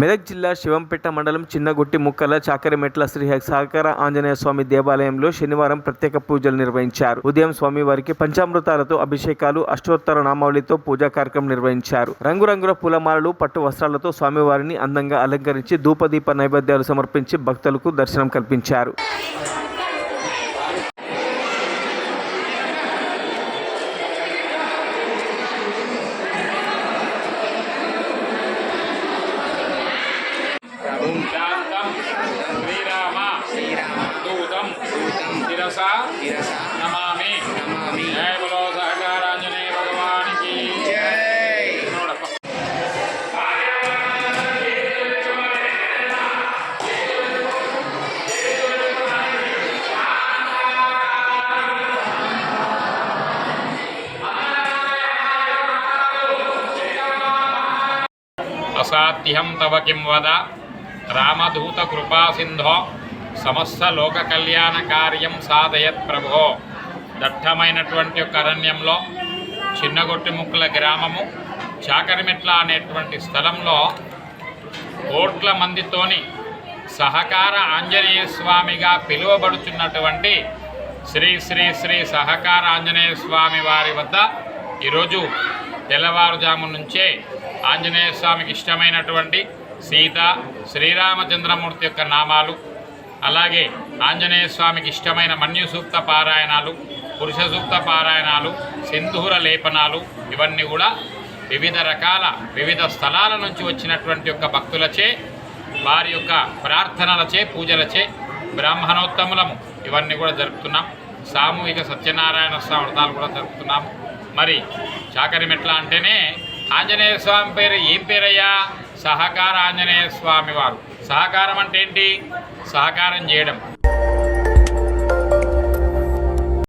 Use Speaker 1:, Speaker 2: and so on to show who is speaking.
Speaker 1: మెదక్ జిల్లా శివంపేట మండలం చిన్నగుట్టి ముక్కల చాకరిమెట్ల శ్రీ సహకార ఆంజనేయ స్వామి దేవాలయంలో శనివారం ప్రత్యేక పూజలు నిర్వహించారు. ఉదయం స్వామివారికి పంచామృతాలతో అభిషేకాలు, అష్టోత్తర నామావళితో పూజా కార్యక్రమం నిర్వహించారు. రంగురంగుల పూలమాలలు, పట్టు వస్త్రాలతో స్వామివారిని అందంగా అలంకరించి ధూపదీప నైవేద్యాలు సమర్పించి భక్తులకు దర్శనం కల్పించారు.
Speaker 2: नमामि जय बोलो सहकार आंजनेय भगवान की जय। असाध्यं तव किं वद रामदूत कृपा सिंधो సమస్త లోక కళ్యాణ కార్యం సాధయత్ ప్రభో. దట్టమైనటువంటి ఒక అరణ్యంలో చిన్నగొట్టి ముక్కల గ్రామము చాకరిమెట్ల అనేటువంటి స్థలంలో కోట్ల మందితోని సహకార ఆంజనేయ స్వామిగా పిలువబడుతున్నటువంటి శ్రీ శ్రీ శ్రీ సహకార ఆంజనేయ స్వామి వారి వద్ద ఈరోజు తెల్లవారుజాము నుంచే ఆంజనేయ స్వామికి ఇష్టమైనటువంటి సీత శ్రీరామచంద్రమూర్తి యొక్క నామాలు, అలాగే ఆంజనేయ స్వామికి ఇష్టమైన మన్యు సూక్త పారాయణాలు, పురుష సూక్త పారాయణాలు, సింధూర లేపనాలు, ఇవన్నీ కూడా వివిధ రకాల వివిధ స్థలాల నుంచి వచ్చినటువంటి యొక్క భక్తులచే, వారి యొక్క ప్రార్థనలచే, పూజలచే బ్రాహ్మణోత్తములము ఇవన్నీ కూడా జరుపుతున్నాం. సామూహిక సత్యనారాయణ స్వామి వ్రతాలు కూడా జరుపుతున్నాము. మరి చాకరిమెట్ల అంటేనే ఆంజనేయ స్వామి పేరు ఏం పేరయ్యా? సహకార ఆంజనేయ స్వామి వారు. సహకారం అంటే ఏంటి? సహకారం చేయడం,